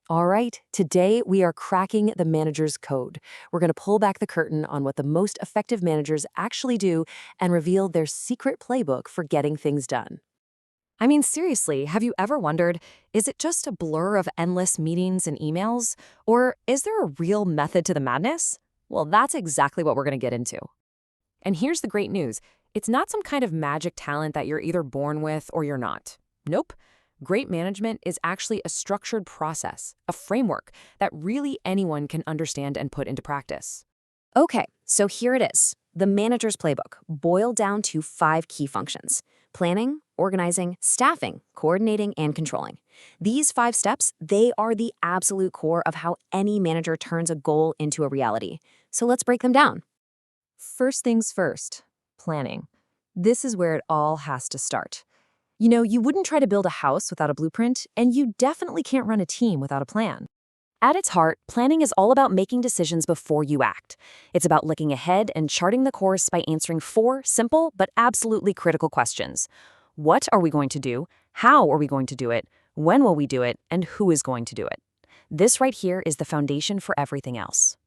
All right, today we are cracking the manager's code. We're going to pull back the curtain on what the most effective managers actually do and reveal their secret playbook for getting things done. I mean, seriously, have you ever wondered, is it just a blur of endless meetings and emails? Or is there a real method to the madness? Well, that's exactly what we're going to get into. And here's the great news. It's not some kind of magic talent that you're either born with or you're not. Nope. Great management is actually a structured process, a framework that really anyone can understand and put into practice. Okay, so here it is the manager's playbook, boiled down to 5 key functions: planning, organizing, staffing, coordinating, and controlling. These 5 steps, they are the absolute core of how any manager turns a goal into a reality. So let's break them down. First things first, planning. This is where it all has to start. You wouldn't try to build a house without a blueprint, and you definitely can't run a team without a plan. At its heart, planning is all about making decisions before you act. It's about looking ahead and charting the course by answering 4 simple but absolutely critical questions. What are we going to do? How are we going to do it? When will we do it? And who is going to do it? This right here is the foundation for everything else.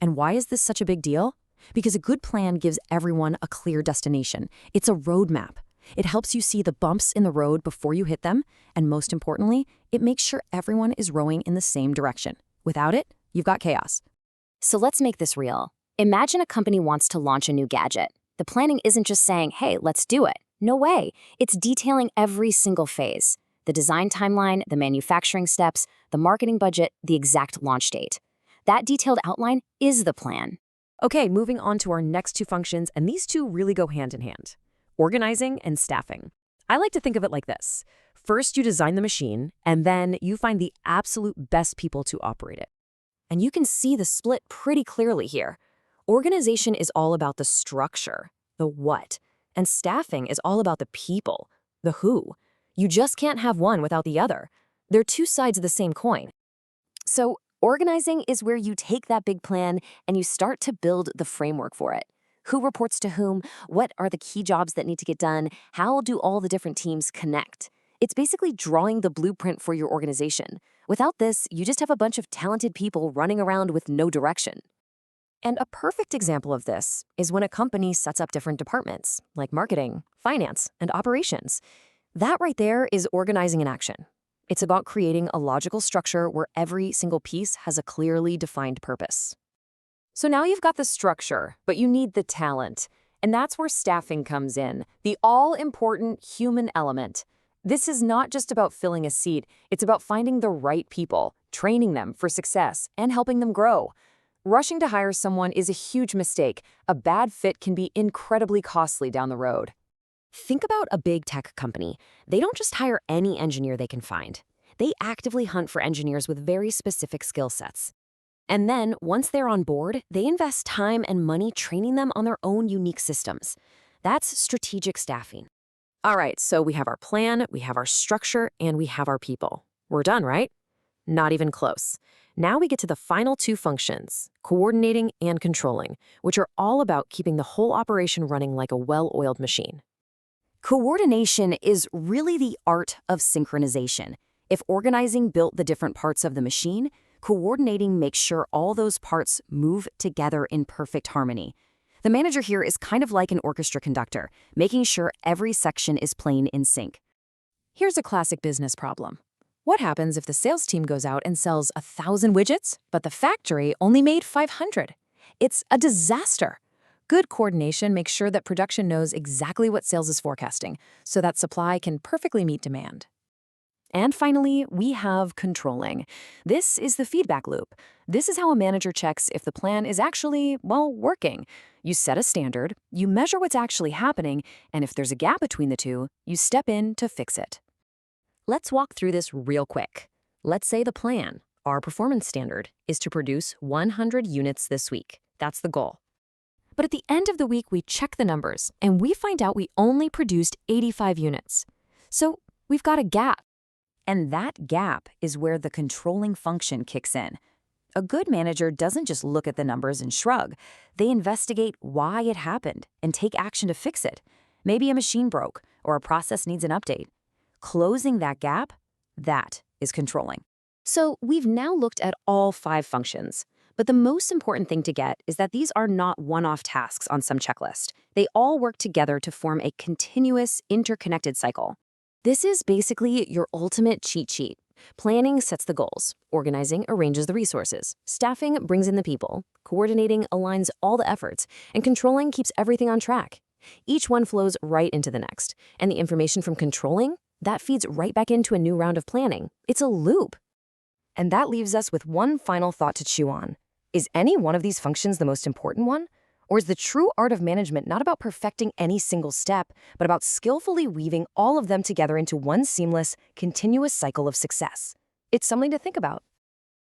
And why is this such a big deal? Because a good plan gives everyone a clear destination. It's a roadmap. It helps you see the bumps in the road before you hit them, and most importantly, it makes sure everyone is rowing in the same direction. Without it, you've got chaos. So let's make this real. Imagine a company wants to launch a new gadget. The planning isn't just saying, hey, let's do it. No way. It's detailing every single phase: the design timeline, the manufacturing steps, the marketing budget, the exact launch date. That detailed outline is the plan. Okay, moving on to our next 2 functions, and these two really go hand in hand: organizing and staffing. I like to think of it like this. First, you design the machine, and then you find the absolute best people to operate it. And you can see the split pretty clearly here. Organization is all about the structure, the what, and staffing is all about the people, the who. You just can't have one without the other. They're 2 sides of the same coin. So, organizing is where you take that big plan and you start to build the framework for it. Who reports to whom? What are the key jobs that need to get done? How do all the different teams connect? It's basically drawing the blueprint for your organization. Without this, you just have a bunch of talented people running around with no direction. And a perfect example of this is when a company sets up different departments, like marketing, finance, and operations. That right there is organizing in action. It's about creating a logical structure where every single piece has a clearly defined purpose. So now you've got the structure, but you need the talent. And that's where staffing comes in, the all-important human element. This is not just about filling a seat, it's about finding the right people, training them for success, and helping them grow. Rushing to hire someone is a huge mistake. A bad fit can be incredibly costly down the road. Think about a big tech company. They don't just hire any engineer they can find. They actively hunt for engineers with very specific skill sets. And then, once they're on board, they invest time and money training them on their own unique systems. That's strategic staffing. All right, so we have our plan, we have our structure, and we have our people. We're done, right? Not even close. Now we get to the final 2 functions, coordinating and controlling, which are all about keeping the whole operation running like a well-oiled machine. Coordination is really the art of synchronization. If organizing built the different parts of the machine, coordinating makes sure all those parts move together in perfect harmony. The manager here is kind of like an orchestra conductor, making sure every section is playing in sync. Here's a classic business problem. What happens if the sales team goes out and sells 1,000 widgets, but the factory only made 500? It's a disaster. Good coordination makes sure that production knows exactly what sales is forecasting, so that supply can perfectly meet demand. And finally, we have controlling. This is the feedback loop. This is how a manager checks if the plan is actually, well, working. You set a standard, you measure what's actually happening, and if there's a gap between the two, you step in to fix it. Let's walk through this real quick. Let's say the plan, our performance standard, is to produce 100 units this week. That's the goal. But at the end of the week, we check the numbers, and we find out we only produced 85 units. So we've got a gap. And that gap is where the controlling function kicks in. A good manager doesn't just look at the numbers and shrug. They investigate why it happened and take action to fix it. Maybe a machine broke or a process needs an update. Closing that gap, that is controlling. So we've now looked at all 5 functions. But the most important thing to get is that these are not one-off tasks on some checklist. They all work together to form a continuous, interconnected cycle. This is basically your ultimate cheat sheet. Planning sets the goals, organizing arranges the resources, staffing brings in the people, coordinating aligns all the efforts, and controlling keeps everything on track. Each one flows right into the next, and the information from controlling, that feeds right back into a new round of planning. It's a loop. And that leaves us with one final thought to chew on. Is any one of these functions the most important one? Or is the true art of management not about perfecting any single step, but about skillfully weaving all of them together into one seamless, continuous cycle of success? It's something to think about.